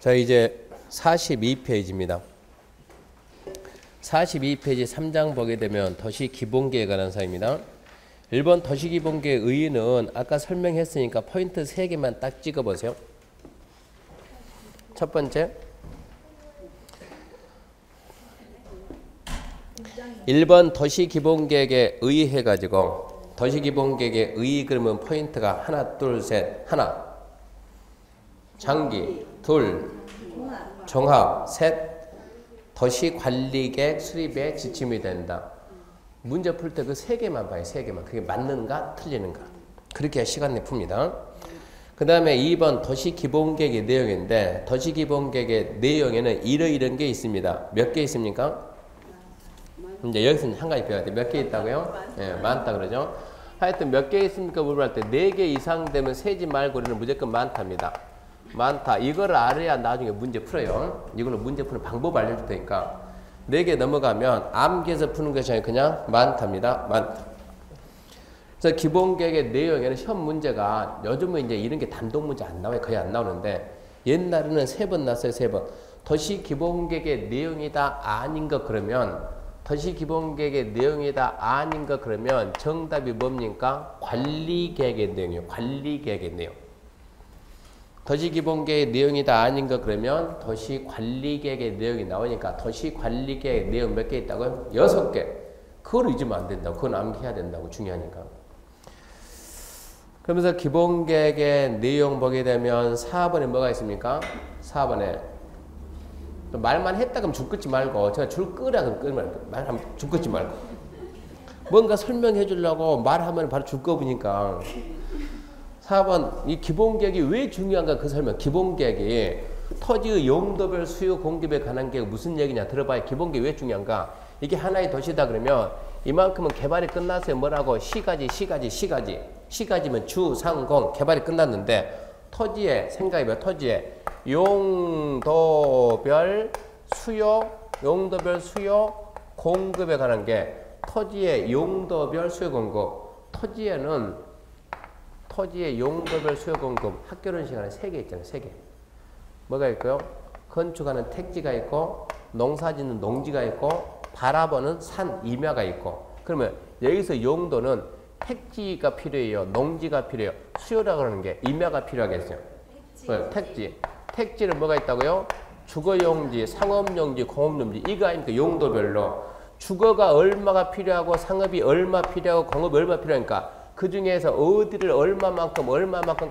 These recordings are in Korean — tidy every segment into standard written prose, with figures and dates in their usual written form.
자, 이제 42페이지입니다. 42페이지 3장 보게 되면 도시기본계에 관한 사항입니다. 1번 도시기본계의 의의는 아까 설명했으니까 포인트 3개만 딱 찍어보세요. 첫 번째, 1번 도시기본계에 의의해가지고 도시기본계에 의의 그러면 포인트가 하나, 둘, 셋, 하나, 장기, 둘, 종합, 셋, 도시관리계획 수립에 지침이 된다. 문제 풀 때 그 3개만 봐요. 3개만. 그게 맞는가 틀리는가. 그렇게 시간 냅풉니다. 그 다음에 2번 도시기본계획의 내용인데 도시기본계획의 내용에는 이런 게 있습니다. 몇 개 있습니까? 이제 여기서는 한 가지 배워야 돼. 몇 개 있다고요? 예, 많다 그러죠. 하여튼 몇 개 있습니까? 물어볼 때 4개 이상 되면 세지 말고 우리는 무조건 많답니다. 많다. 이걸 알아야 나중에 문제 풀어요. 이걸로 문제 푸는 방법 알려줄 테니까. 4개 넘어가면 암기해서 푸는 것이 아니라 그냥 많답니다. 많다. 그래서 기본계획의 내용에는 시험 문제가 요즘은 이제 이런 게 단독 문제 안 나와요. 거의 안 나오는데 옛날에는 3번 났어요. 3번. 도시기본계획의 내용이다 아닌 거 그러면 도시기본계획의 내용이다 아닌 거 그러면 정답이 뭡니까? 관리계획의 내용이에요. 관리계획의 내용. 도시기본계획의 내용이다 아닌 거 그러면 도시관리계획의 내용이 나오니까 도시관리계획 내용 몇 개 있다고요? 6개. 그걸 잊으면 안 된다고. 그건 암기해야 된다고. 중요하니까. 그러면서 기본계획의 내용 보게 되면 4번에 뭐가 있습니까? 4번에 말만 했다 그러면 줄 긋지 말고 제가 줄 끄라 그러면 말하면 줄 긋지 말고 뭔가 설명해 주려고 말하면 바로 줄 거보니까 4번 이 기본계획이 왜 중요한가 그 설명. 기본계획이 토지의 용도별 수요 공급에 관한 게 무슨 얘기냐 들어봐야 기본계획이 왜 중요한가. 이게 하나의 도시다 그러면 이만큼은 개발이 끝났어요. 뭐라고? 시가지면 주, 상, 공 개발이 끝났는데 토지에 생각해봐요. 토지에 용도별 수요 공급에 관한 게 토지의 용도별 수요 공급. 토지의 용도별 수요 공급 학교론 시간에 3개 있잖아요. 3개. 뭐가 있고요? 건축하는 택지가 있고 농사짓는 농지가 있고 바라보는 산 임야가 있고. 그러면 여기서 용도는 택지가 필요해요. 농지가 필요해요. 수요라고 하는 게 임야가 필요하겠어요. 택지. 택지는 뭐가 있다고요? 주거용지, 상업용지, 공업용지. 이거 아닙니까? 용도별로. 주거가 얼마가 필요하고 상업이 얼마 필요하고 공업이 얼마 필요하니까 그 중에서 어디를 얼마만큼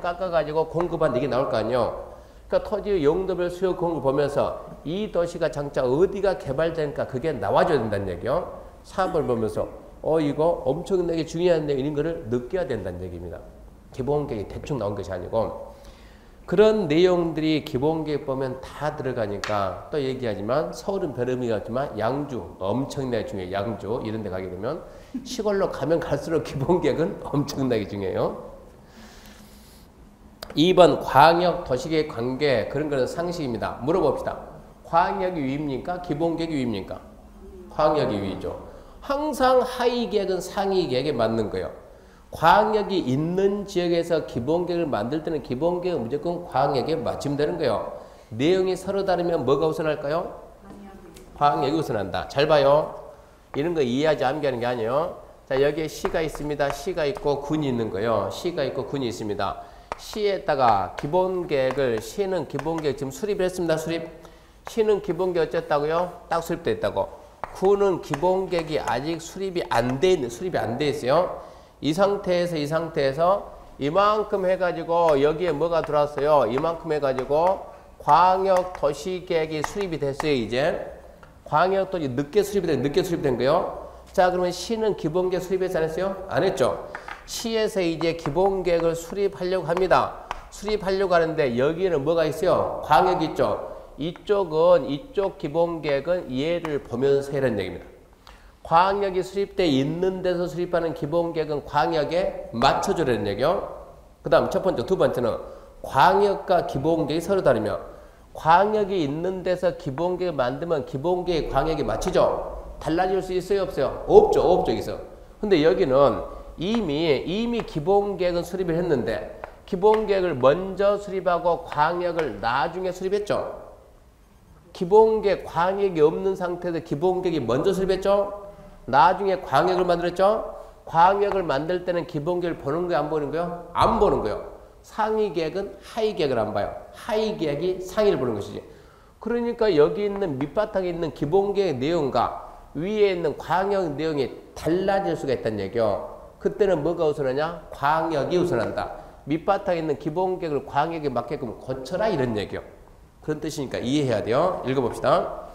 깎아가지고 공급한다 이게 나올 거 아니에요. 그러니까 토지의 용도별 수요 공급을 보면서 이 도시가 장차 어디가 개발되니까 그게 나와줘야 된다는 얘기요. 사업을 보면서 이거 엄청나게 중요한 내용 이런 거를 느껴야 된다는 얘기입니다. 기본계획이 대충 나온 것이 아니고 그런 내용들이 기본계획 보면 다 들어가니까 또 얘기하지만 서울은 별 의미가 없지만 양주 엄청나게 중요해요. 양주 이런 데 가게 되면 시골로 가면 갈수록 기본계획은 엄청나게 중요해요. 2번 광역 도시계획 관계 그런 거는 상식입니다. 물어봅시다. 광역이 위입니까? 기본계획이 위입니까? 광역이 위죠. 항상 하위 계획은 상위 계획에 맞는 거예요. 광역이 있는 지역에서 기본계획을 만들 때는 기본계획은 무조건 광역에 맞춤되는 거예요. 내용이 서로 다르면 뭐가 우선할까요? 광역이 우선한다. 잘 봐요. 이런 거 이해하지 암기하는 게 아니에요. 자, 여기에 시가 있습니다. 시가 있고 군이 있는 거예요. 시가 있고 군이 있습니다. 시에다가 기본계획을 시는 기본계획 지금 수립을 했습니다. 시는 기본계획 어쨌다고요? 딱 수립됐다고. 군은 기본계획이 아직 수립이 안 돼 있어요. 이 상태에서 이만큼 해가지고 여기에 뭐가 들어왔어요? 이만큼 해가지고 광역도시계획이 수립이 됐어요. 이제 광역도시 늦게 수립된 거예요. 자, 그러면 시는 기본계획 수립했어 안 했어요? 안 했죠. 시에서 이제 기본계획을 수립하려고 합니다. 수립하려고 하는데 여기에는 뭐가 있어요? 광역이 있죠. 이쪽 기본계획은 얘를 보면서 해라는 얘기입니다. 광역이 수립돼 있는 데서 수립하는 기본계획은 광역에 맞춰주라는 얘기요. 그 다음 첫 번째, 두 번째는 광역과 기본계획이 서로 다르며 광역이 있는 데서 기본계획 만들면 기본계획 광역에 맞추죠. 달라질 수 있어요? 없어요? 없죠. 여기서. 근데 여기는 이미 기본계획은 수립을 했는데 기본계획을 먼저 수립하고 광역을 나중에 수립했죠. 기본계획, 광역이 없는 상태에서 기본계획이 먼저 수립했죠? 나중에 광역을 만들었죠? 광역을 만들 때는 기본계획을 보는 거예요? 안 보는 거예요? 안 보는 거예요. 상위계획은 하위계획을 안 봐요. 하위계획이 상위를 보는 것이지. 그러니까 여기 있는 밑바탕에 있는 기본계획 내용과 위에 있는 광역 내용이 달라질 수가 있다는 얘기요. 그때는 뭐가 우선하냐? 광역이 우선한다. 밑바탕에 있는 기본계획을 광역에 맞게끔 고쳐라 이런 얘기요. 그런 뜻이니까 이해해야 돼요. 읽어봅시다.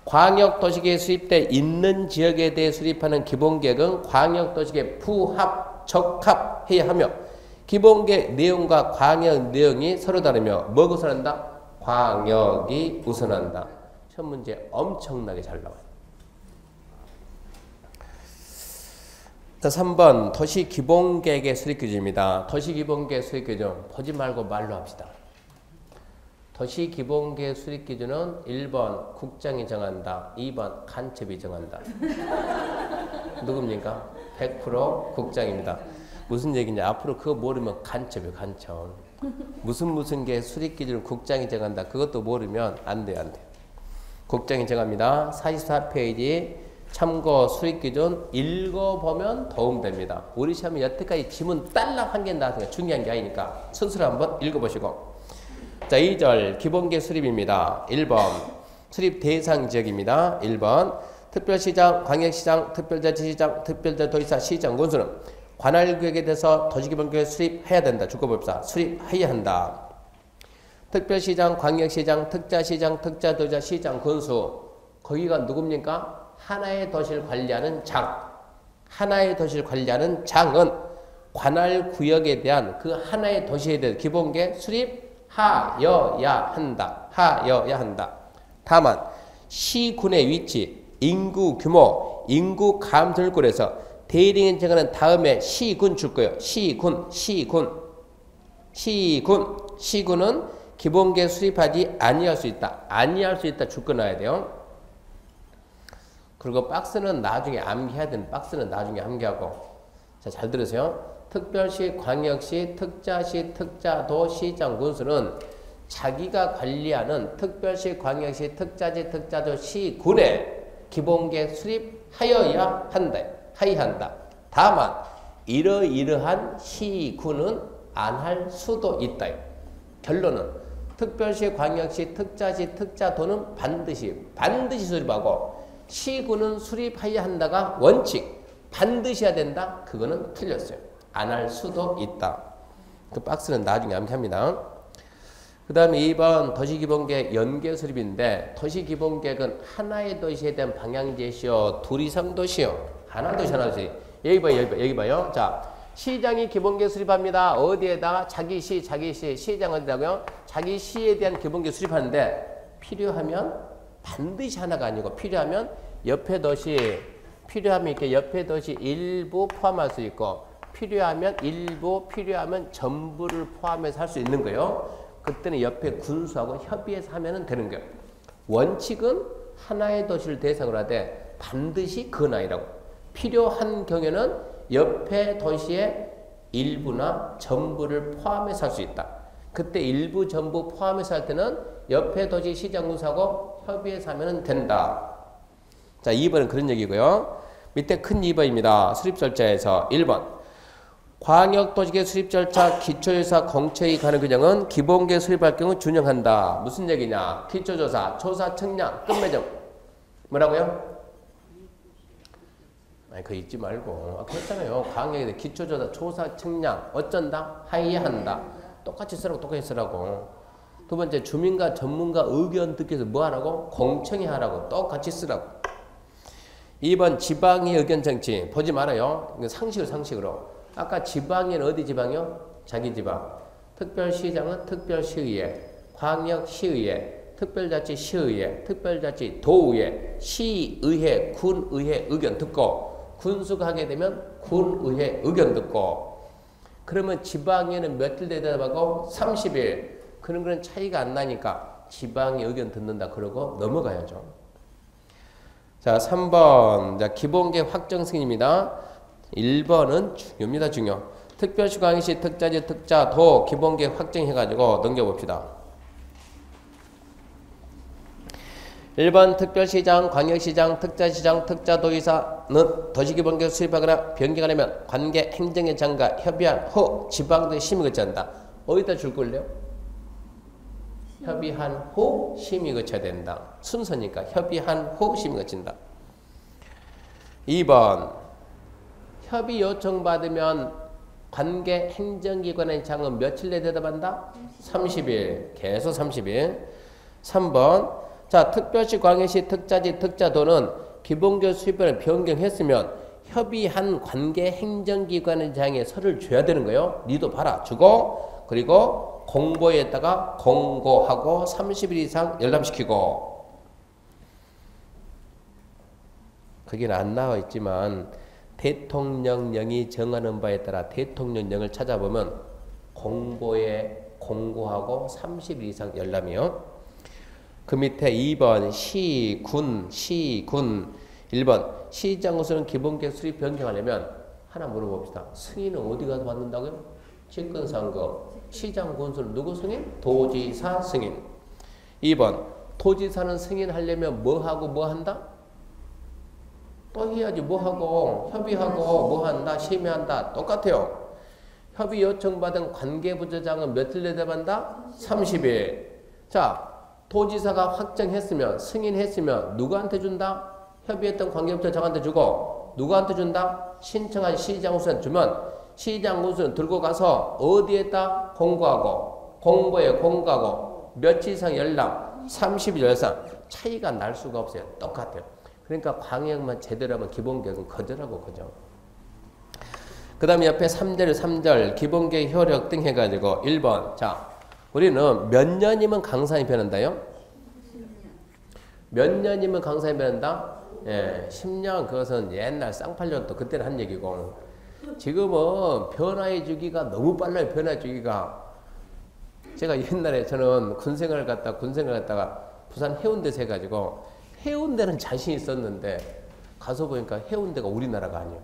광역도시계획 수립 때 있는 지역에 대해 수립하는 기본계획은 광역도시계획 부합, 적합해야 하며 기본계획 내용과 광역 내용이 서로 다르며 뭐가 우선한다? 광역이 우선한다. 시험 문제 엄청나게 잘 나와요. 자, 3번 도시기본계획의 수립규칙입니다. 도시기본계획 수립규칙 보지 말고 말로 합시다. 도시기본계획 수립기준은 1번 국장이 정한다. 2번 간첩이 정한다. 누굽니까? 100% 국장입니다. 무슨 얘기냐? 앞으로 그거 모르면 간첩이에요. 간첩. 무슨 게 수립기준을 국장이 정한다. 그것도 모르면 안 돼요. 안 돼요. 국장이 정합니다. 44페이지 참고 수립기준 읽어보면 도움됩니다. 우리 시험에 여태까지 지문 딸랑 한 개 나왔으니까 중요한 게 아니니까 순서를 한번 읽어보시고. 자, 2절 기본계획 수립입니다. 1번 수립 대상 지역입니다. 1번 특별시장, 광역시장, 특별자치시장, 특별자치도지사, 시장, 군수는 관할구역에 대해서 도시기본계획 수립해야 된다. 주거법사 수립해야 한다. 특별시장, 광역시장, 특자시장, 특자도지사, 시장, 군수 거기가 누굽니까? 하나의 도시를 관리하는 장. 하나의 도시를 관리하는 장은 관할구역에 대한 그 하나의 도시에 대한 기본계획 수립하여야 한다. 하여야 한다. 다만 시군의 위치, 인구 규모, 인구 감소를 고려해서 대리인 정하는 다음에 시군 줄 거예요. 시군은 기본계획 수립하지 아니할 수 있다. 아니할 수 있다. 줄 거 놔야 돼요. 그리고 박스는 나중에 암기해야 되는 박스는 나중에 암기하고. 자, 잘 들으세요. 특별시, 광역시, 특자시, 특자도, 시장, 군수는 자기가 관리하는 특별시, 광역시, 특자시, 특자도, 시군에 기본계획 수립하여야 한다. 하여한다. 다만 이러이러한 시군은 안 할 수도 있다. 결론은 특별시, 광역시, 특자시, 특자도는 반드시 수립하고 시군은 수립해야 한다가 원칙, 반드시 해야 된다. 그거는 틀렸어요. 안 할 수도 있다. 그 박스는 나중에 암기합니다. 그 다음에 2번 도시기본계획 연계 수립인데 도시기본계획은 하나의 도시에 대한 방향제시요. 둘 이상 도시요. 하나 도시 하나 도시. 여기 봐요. 자, 시장이 기본계획 수립합니다. 어디에다가? 자기 시, 시장 어디다고요? 자기 시에 대한 기본계획 수립하는데 필요하면 반드시 하나가 아니고 필요하면 옆에 도시 이렇게 옆에 도시 일부 포함할 수 있고 필요하면 일부 필요하면 전부를 포함해서 할 수 있는 거예요. 그때는 옆에 군수하고 협의해서 하면 되는 거예요. 원칙은 하나의 도시를 대상으로 하되 반드시 그건 아니라고. 필요한 경우에는 옆에 도시의 일부나 전부를 포함해서 할 수 있다. 그때 일부 전부 포함해서 할 때는 옆에 도시 시장 군수하고 협의해서 하면 된다. 자, 2번은 그런 얘기고요. 밑에 큰 2번입니다. 수립 절차에서 1번 광역도시계획 수립 절차 기초조사 공채의 가능 규정은 기본계획 수립할 경우 준용한다. 무슨 얘기냐? 기초조사, 조사 측량, 끝매점. 뭐라고요? 아니, 그거 읽지 말고. 아까 했잖아요. 광역에 기초조사, 조사 측량 어쩐다? 하여한다. 똑같이 쓰라고. 두 번째, 주민과 전문가 의견 듣기 위해서 뭐 하라고? 공청회 하라고. 똑같이 쓰라고. 2번 지방의 의견 정치. 보지 말아요. 상식으로. 아까 지방에는 어디 지방이요? 자기 지방. 특별시장은 특별시의회, 광역시의회, 특별자치시의회, 특별자치도의회, 시의회, 군의회 의견 듣고 군수가 하게 되면 군의회 의견 듣고. 그러면 지방에는 며칠 대답하고 30일. 그런 거는 차이가 안 나니까 지방의 의견 듣는다 그러고 넘어가야죠. 자, 3번. 자, 기본계획 확정 승인입니다. 1번은 중요합니다. 중요. 특별시, 광역시, 특자지, 특자도 기본계획 확정해가지고 넘겨봅시다. 1번 특별시장, 광역시장, 특자시장, 특자도의사는 도시기본계획 수립하거나 변경하려면 관계 행정의 장과 협의한 후 지방도의 심의 거쳐야 한다. 어디다 줄 걸래요? 협의한 후 심의 거쳐야 된다. 순서니까 협의한 후 심의 거친다. 2번 협의 요청받으면 관계 행정기관의 장은 며칠 내에 대답한다? 30일. 계속 30일. 3번 자, 특별시, 광역시, 특자지, 특자도는 기본교육 수립을 변경했으면 협의한 관계 행정기관의 장에 서류를 줘야 되는 거예요. 니도 봐라. 주고 그리고 공보에다가 공고하고 30일 이상 열람시키고. 거기는 안 나와 있지만 대통령령이 정하는 바에 따라 대통령령을 찾아보면 공보에 공고하고 30일 이상 열람이요. 그 밑에 2번 시군 1번 시장 우선은 기본계획 수립 변경하려면 하나 물어봅시다. 승인은 어디 가서 받는다고요? 직권상거. 시장 군수는 누구 승인? 도지사 승인. 2번 도지사는 승인하려면 뭐하고 뭐 한다? 또 해야지. 뭐하고 협의하고 뭐 한다? 심의한다. 똑같아요. 협의 요청받은 관계부처장은 며칠 내에 대답한다? 30일. 자, 도지사가 확정했으면 승인했으면 누구한테 준다? 협의했던 관계부처장한테 주고 누구한테 준다? 신청한 시장 우선 주면 시장 우선 들고 가서 어디에다 공고하고 공보에 공고하고 며칠 이상 열람 30일 열상 차이가 날 수가 없어요. 똑같아요. 그러니까 광역만 제대로 하면 기본계획은 거절하고 거절. 그 다음에 옆에 3절 기본계획 효력 등 해가지고 1번 자 우리는 몇 년이면 강산이 변한다요? 몇 년이면 강산이 변한다? 예, 10년 그것은 옛날 쌍팔년도 그때는 한 얘기고 지금은 변화의 주기가 너무 빨라요. 변화의 주기가. 제가 옛날에 저는 군생활 갔다가 부산 해운대에서 해가지고 해운대는 자신 있었는데 가서 보니까 해운대가 우리나라가 아니에요.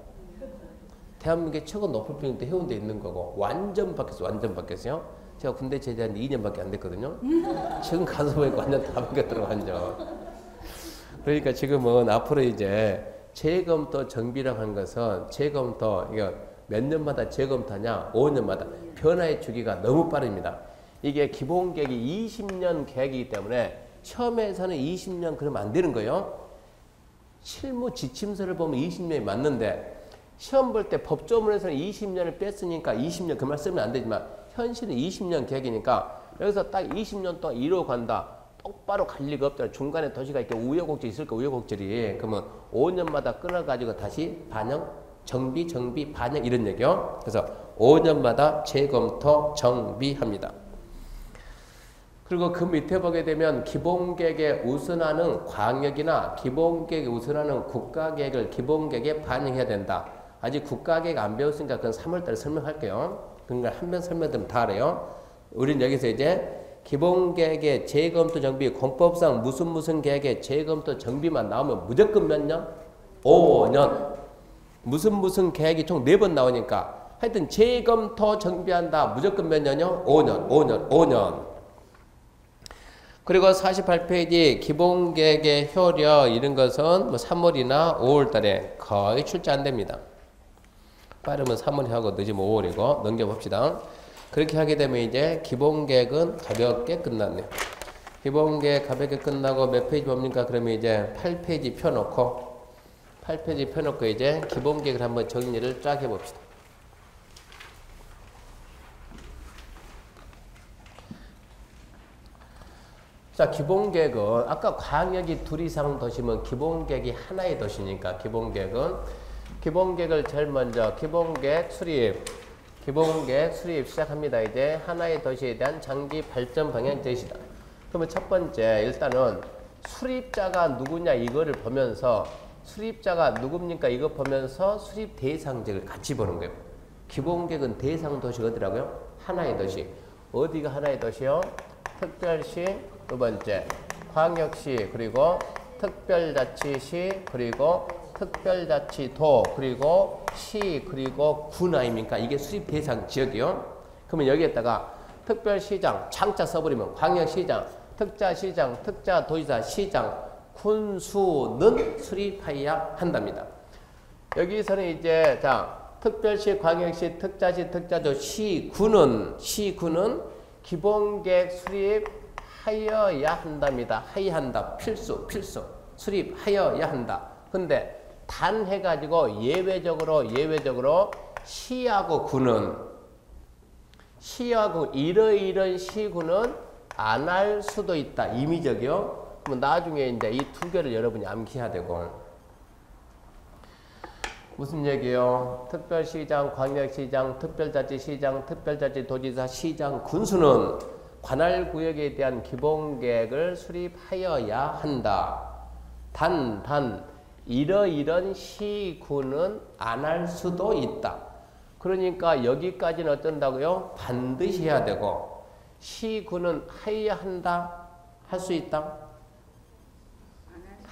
대한민국의 최고 높은 평도 해운대에 있는 거고 완전 바뀌었어요. 제가 군대 제대한 지 2년밖에 안 됐거든요. 지금 가서 보니까 완전 다 바뀌었더라고 완전. 그러니까 지금은 앞으로 이제 재검토 정비라고 하는 것은 재검토 이거 몇 년마다 재검토하냐 5년마다 변화의 주기가 너무 빠릅니다. 이게 기본계획이 20년 계획이기 때문에 시험에서는 20년 그러면 안 되는 거예요. 실무 지침서를 보면 20년이 맞는데 시험 볼 때 법조문에서는 20년을 뺐으니까 20년 그 말 쓰면 안 되지만 현실은 20년 계획이니까 여기서 딱 20년 동안 이루어 간다. 똑바로 갈 리가 없잖아. 중간에 도시가 이렇게 우여곡절이 있을까 우여곡절이. 그러면 5년마다 끊어가지고 다시 반영, 정비, 반영 이런 얘기요. 그래서 5년마다 재검토, 정비합니다. 그리고 그 밑에 보게 되면 기본계획에 우선하는 광역이나 기본계획에 우선하는 국가계획을 기본계획에 반영해야 된다. 아직 국가계획 안 배웠으니까 그건 3월달에 설명할게요. 그러니까 한 번 설명드리면 다 알아요. 우린 여기서 이제 기본계획의 재검토 정비 공법상 무슨 계획의 재검토 정비만 나오면 무조건 몇 년? 5년. 무슨 계획이 총 4번 나오니까 하여튼 재검토 정비한다. 무조건 몇 년이요? 5년. 그리고 48페이지 기본계획의 효력 이런 것은 뭐 3월이나 5월 달에 거의 출제 안 됩니다. 빠르면 3월에 하고 늦으면 5월이고 넘겨봅시다. 그렇게 하게 되면 이제 기본계획은 가볍게 끝났네요. 기본계획 가볍게 끝나고 몇 페이지 봅니까? 그러면 이제 8페이지 펴놓고 이제 기본계획을 한번 정리를 쫙 해봅시다. 자, 기본계획은 아까 광역이 둘 이상 도시면 기본계획이 하나의 도시니까 기본계획을 제일 먼저 기본계획 수립 시작합니다. 이제 하나의 도시에 대한 장기 발전 방향 제시다. 그러면 첫 번째 일단은 수립자가 누구냐 이거를 보면서 수립자가 누굽니까 이거 보면서 수립 대상지를 같이 보는 거예요. 기본계획은 대상 도시가 어디라고요? 하나의 도시. 어디가 하나의 도시요? 특별시 두 번째 광역시 그리고 특별자치시 그리고 특별자치도 그리고 시 그리고 군 아닙니까? 이게 수립 대상 지역이요. 그러면 여기에다가 특별시장 장자 써버리면 광역시장, 특자시장, 특자도지사, 시장 군수는 수립하여야 한답니다. 여기서는 이제 자 특별시, 광역시, 특자시, 특자도 시군은 기본계획 수립하여야 한답니다. 하여야 한다. 필수 수립하여야 한다. 근데 단 해가지고 예외적으로 시하고 이러이런 시군은 안 할 수도 있다. 임의적이요. 그럼 나중에 이제 이 두 개를 여러분이 암기해야 되고. 무슨 얘기요? 특별시장, 광역시장, 특별자치시장, 특별자치도지사, 시장, 군수는 관할 구역에 대한 기본계획을 수립하여야 한다. 단 이러이런 시군은 안 할 수도 있다. 그러니까 여기까지는 어쩐다고요? 반드시 해야 되고 시군은 하여야 한다. 할 수 있다.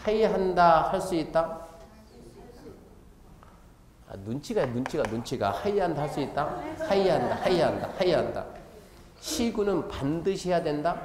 하여야 한다. 할 수 있다. 눈치가 하여야 한다. 할 수 있다. 하여야 한다. 시군은 반드시 해야 된다.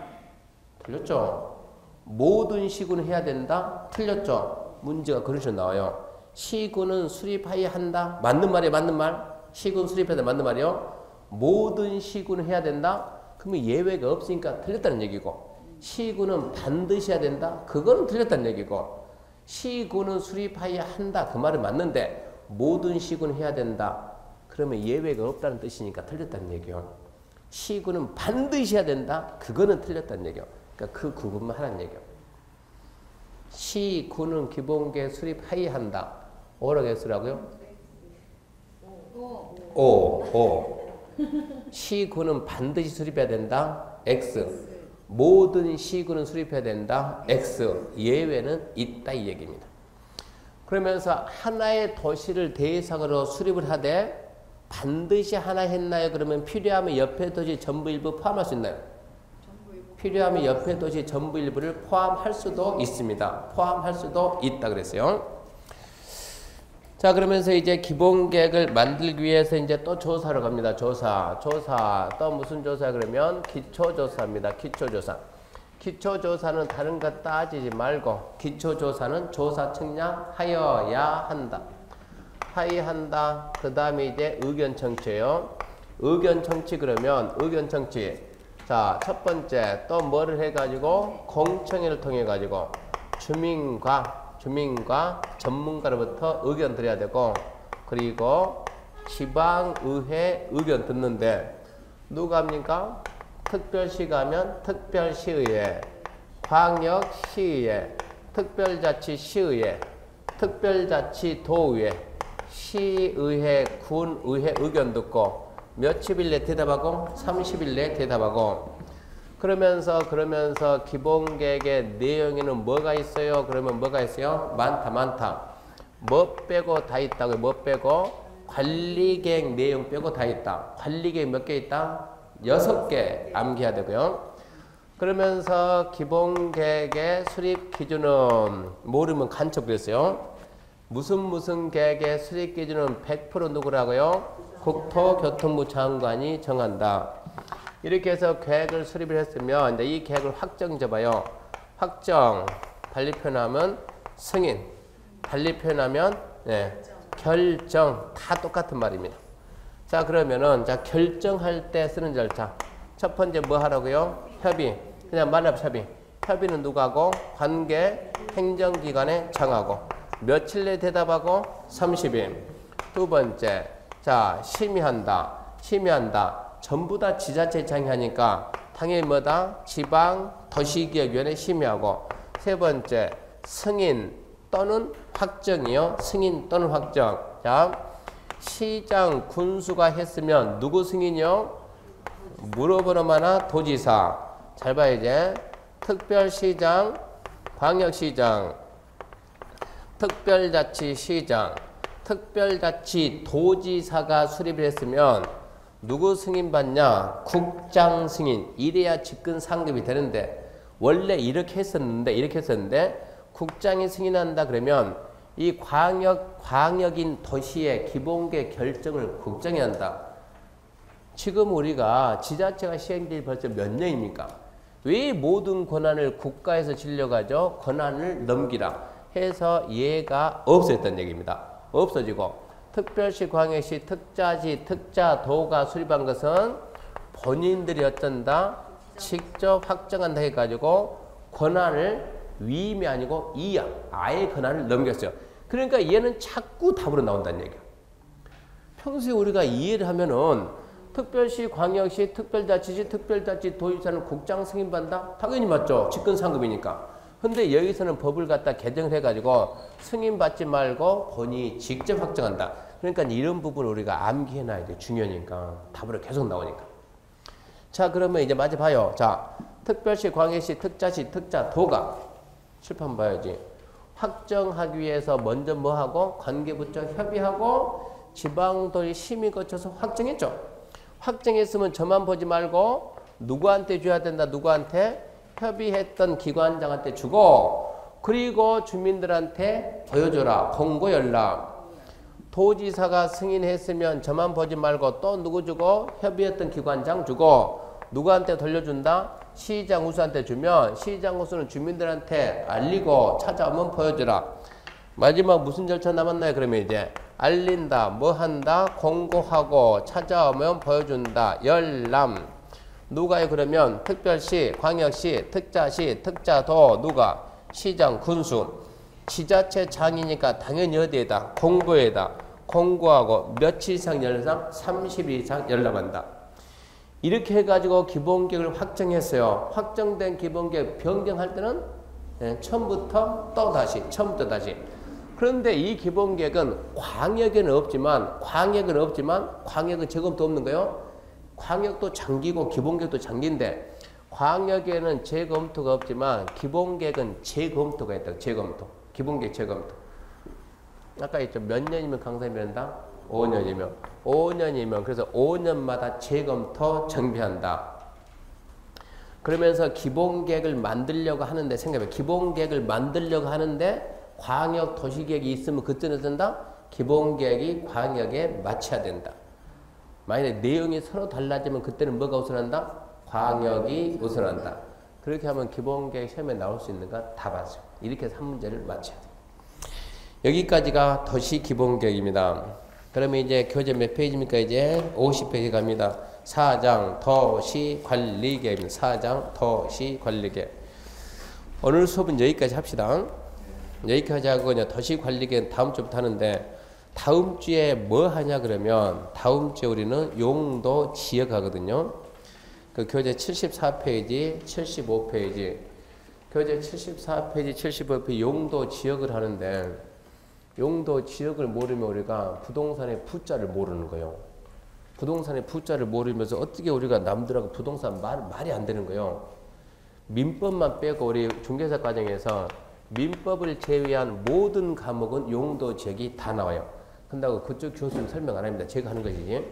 틀렸죠? 모든 시군은 해야 된다. 틀렸죠? 문제가 그렇게 나와요. 시군은 수립하여야 한다. 맞는 말이에요. 맞는 말. 시군 수립해야 된다. 맞는 말이요. 모든 시군은 해야 된다. 그러면 예외가 없으니까 틀렸다는 얘기고 시군은 반드시 해야 된다. 그거는 틀렸다는 얘기고 시군은 수립하여야 한다. 그 말은 맞는데 모든 시군은 해야 된다. 그러면 예외가 없다는 뜻이니까 틀렸다는 얘기요. 시군은 반드시 해야 된다. 그거는 틀렸다는 얘기요. 그러니까 그 구분만 하라는 얘기요. 시군은 기본계획 수립하여야 한다. 뭐라고 했으라고요? 오. 시군은 반드시 수립해야 된다. X. 모든 시군은 수립해야 된다. X. 예외는 있다 이 얘기입니다. 그러면서 하나의 도시를 대상으로 수립을 하되 반드시 하나 했나요? 그러면 필요하면 옆에 도시 전부 일부 포함할 수 있나요? 필요하면 옆에 도시 전부 일부를 포함할 수도 있습니다. 포함할 수도 있다 그랬어요. 자, 그러면서 이제 기본계획을 만들기 위해서 이제 또 조사로 갑니다. 조사. 또 무슨 조사 그러면 기초조사입니다. 기초조사는 다른 것 따지지 말고 기초조사는 조사 측량하여야 한다. 그 다음에 이제 의견청취예요. 의견청취 그러면 의견청취. 자, 첫 번째 또 뭐를 해가지고 공청회를 통해 가지고 주민과 전문가로부터 의견 드려야 되고 그리고 지방의회 의견 듣는데 누가 합니까? 특별시 가면 특별시의회, 광역시의회, 특별자치시의회, 특별자치도의회, 시의회, 군의회 의견 듣고 며칠 내에 대답하고 30일 내에 대답하고 그러면서 기본계획의 내용에는 뭐가 있어요? 그러면 뭐가 있어요? 많다. 뭐 빼고 다 있다고요? 뭐 빼고? 관리계획 내용 빼고 다 있다. 관리계획 몇 개 있다? 6개 암기해야 되고요. 그러면서 기본계획의 수립 기준은 모르면 간첩 그랬어요. 무슨 계획의 수립 기준은 100% 누구라고요? 국토교통부 장관이 정한다. 이렇게 해서 계획을 수립을 했으면 이제 이 계획을 확정 잡아요. 확정. 달리 표현하면 승인. 달리 표현하면 결정. 다 똑같은 말입니다. 자, 그러면은 결정할 때 쓰는 절차. 첫 번째 뭐 하라고요? 협의. 그냥 만납 협의. 협의는 누구하고? 관계 행정기관에 정하고. 며칠 내에 대답하고 30일. 두 번째. 자, 심의한다. 전부 다 지자체 장하니까 당연히 뭐다? 지방 도시기획위원회 심의하고. 세 번째, 승인 또는 확정이요. 승인 또는 확정. 자, 시장 군수가 했으면 누구 승인이요? 물어보는 하나 도지사. 잘 봐야 이제 특별시장, 광역시장, 특별자치시장, 특별자치도지사가 수립을 했으면 누구 승인 받냐? 국장 승인. 이래야 직근 상급이 되는데 원래 이렇게 했었는데 국장이 승인한다 그러면 이 광역인 도시의 기본계획 결정을 국장이 한다. 지금 우리가 지자체가 시행된 벌써 몇 년입니까? 왜 모든 권한을 국가에서 질려가죠? 권한을 넘기라 해서 얘가 없어졌다는 얘기입니다. 없어지고 특별시, 광역시, 특자시, 특자도가 수립한 것은 본인들이 어쩐다? 직접 확정한다 해가지고 권한을 위임이 아니고 이양, 아예 권한을 넘겼어요. 그러니까 얘는 자꾸 답으로 나온다는 얘기야. 평소에 우리가 이해를 하면은 특별시, 광역시, 특별자치시, 특별자치, 도지사는 국장 승인받는다? 당연히 맞죠. 직권상급이니까. 근데 여기서는 법을 갖다 개정을 해가지고 승인받지 말고 본인이 직접 확정한다. 그러니까 이런 부분을 우리가 암기해놔야 돼. 중요하니까. 답으로 계속 나오니까. 자, 그러면 이제 마저 봐요. 자, 특별시, 광역시, 특자시, 특자도가 칠판 봐야지. 확정하기 위해서 먼저 뭐하고? 관계부처 협의하고 지방도의 심의 거쳐서 확정했죠. 확정했으면 저만 보지 말고 누구한테 줘야 된다. 누구한테? 협의했던 기관장한테 주고 그리고 주민들한테 보여줘라. 공고 연락. 도지사가 승인했으면 저만 보지 말고 또 누구 주고? 협의했던 기관장 주고 누구한테 돌려준다? 시장 우수한테 주면 시장 우수는 주민들한테 알리고 찾아오면 보여주라. 마지막 무슨 절차 남았나요? 그러면 이제 알린다, 뭐 한다, 공고하고 찾아오면 보여준다, 열람. 누가요? 그러면 특별시, 광역시, 특자시, 특자도 누가? 시장, 군수. 지자체장이니까 당연히 어디에다? 공고에다. 공고하고 며칠 이상 열람? 30일 이상 열람한다. 이렇게 해가지고 기본계획을 확정했어요. 확정된 기본계획 변경할 때는 처음부터 또 다시, 처음부터 다시. 그런데 이 기본계획은 광역에는 없지만, 광역은 재검토 없는 거예요. 광역도 장기고 기본계획도 장기인데, 광역에는 재검토가 없지만, 기본계획은 재검토가 있다. 재검토. 기본계획 재검토. 아까 했죠. 몇 년이면 강사님이 한다? 5년이면 그래서 5년마다 재검토 정비한다. 그러면서 기본계획을 만들려고 하는데 생각해. 기본계획을 만들려고 하는데 광역 도시계획이 있으면 그때는 된다. 기본계획이 광역에 맞춰야 된다. 만약에 내용이 서로 달라지면 그때는 뭐가 우선한다? 광역이 우선한다. 그렇게 하면 기본계획 시험에 나올 수 있는가 다 봤어요. 이렇게 해서 한 문제를 맞춰야 돼요. 여기까지가 도시기본계획입니다. 그러면 이제 교재 몇 페이지입니까? 이제 50페이지 갑니다. 4장 도시관리계획입니다. 4장 도시관리계획. 오늘 수업은 여기까지 합시다. 여기까지 하고 도시관리계획 다음 주부터 하는데 다음 주에 뭐 하냐 그러면 다음 주에 우리는 용도 지역 하거든요. 그 교재 74페이지, 75페이지 교재 74페이지, 75페이지 용도 지역을 하는데 용도 지역을 모르면 우리가 부동산의 부자를 모르는 거예요. 부동산의 부자를 모르면서 어떻게 우리가 남들하고 부동산 말이 안 되는 거예요. 민법만 빼고 우리 중개사 과정에서 민법을 제외한 모든 과목은 용도 지역이 다 나와요. 근다고 그쪽 교수님 설명 안 합니다. 제가 하는 것이지.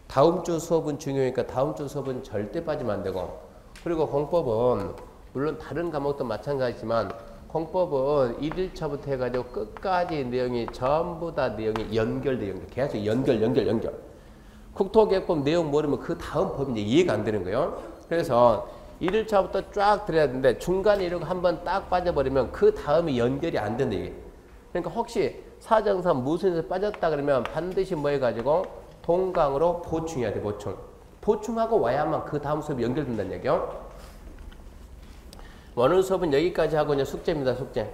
다음 주 수업은 중요하니까 다음 주 수업은 절대 빠지면 안 되고 그리고 공법은 물론 다른 과목도 마찬가지지만 공법은 1일차부터 해가지고 끝까지 내용이 전부 다 내용이 연결돼. 계속 연결. 국토계획법 내용 모르면 그 다음 법이 이제 이해가 안 되는 거예요. 그래서 1일차부터 쫙 들어야 되는데 중간에 이러고 한번 딱 빠져버리면 그 다음이 연결이 안 된다. 그러니까 혹시 사정상 무슨 에서 빠졌다 그러면 반드시 뭐 해가지고 동강으로 보충해야 돼. 보충하고 와야만 그 다음 수업이 연결된다는 얘기요. 오늘 수업은 여기까지 하고 이제 숙제입니다. 숙제.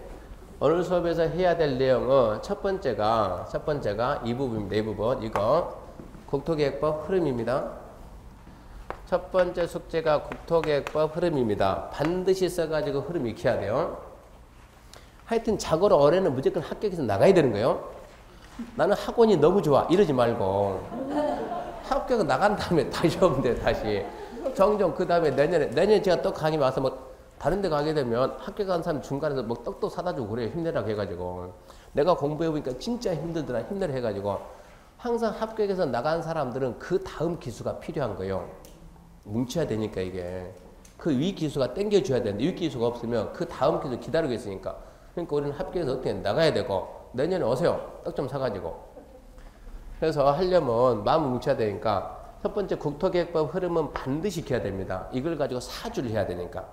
오늘 수업에서 해야 될 내용은 첫 번째가 이 부분입니다. 이 부분. 이거 국토계획법 흐름입니다. 첫 번째 숙제가 국토계획법 흐름입니다. 반드시 써가지고 흐름 익혀야 돼요. 하여튼 자고로 올해는 무조건 합격해서 나가야 되는 거예요. 나는 학원이 너무 좋아 이러지 말고 합격 나간 다음에 다시 오면 돼. 다시 종종 그 다음에 내년에 제가 또 강의 와서 뭐 다른 데 가게 되면 합격한 사람 중간에서 뭐 떡도 사다 주고 그래요. 힘내라고 해가지고 내가 공부해보니까 진짜 힘들더라. 힘내라 해가지고 항상 합격해서 나간 사람들은 그 다음 기수가 필요한 거예요. 뭉쳐야 되니까 이게 그 위 기수가 땡겨줘야 되는데 위 기수가 없으면 그 다음 기수 기다리고 있으니까 그러니까 우리는 합격해서 어떻게 나가야 되고 내년에 오세요. 떡 좀 사가지고 그래서 하려면 마음을 뭉쳐야 되니까 첫 번째 국토계획법 흐름은 반드시 익혀야 됩니다. 이걸 가지고 4주를 해야 되니까.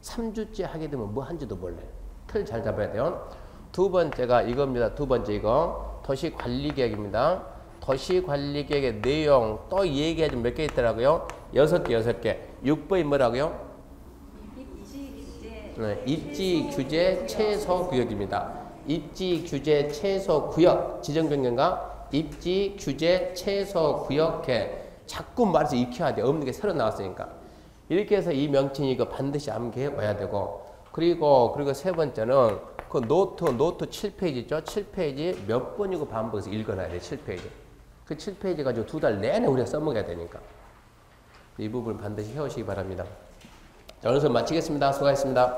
3주째 하게 되면 뭐 한지도 몰라요. 틀 잘 잡아야 돼요. 두 번째가 이겁니다. 두 번째 이거 도시관리계획입니다. 도시관리계획의 내용 또 얘기하지 몇 개 있더라고요. 6개. 6번이 뭐라고요? 입지규제 최소구역입니다. 입지규제 최소구역 지정변경과 입지규제 최소구역에 자꾸 말해서 익혀야 돼. 없는 게 새로 나왔으니까. 이렇게 해서 이 명칭 이거 반드시 암기해 와야 되고, 그리고 세 번째는 그 노트 7페이지 있죠? 7페이지 몇 번이고 반복해서 읽어놔야 돼. 7페이지. 그 7페이지 가지고 2달 내내 우리가 써먹어야 되니까. 이 부분 반드시 해오시기 바랍니다. 자, 오늘 수업 마치겠습니다. 수고하셨습니다.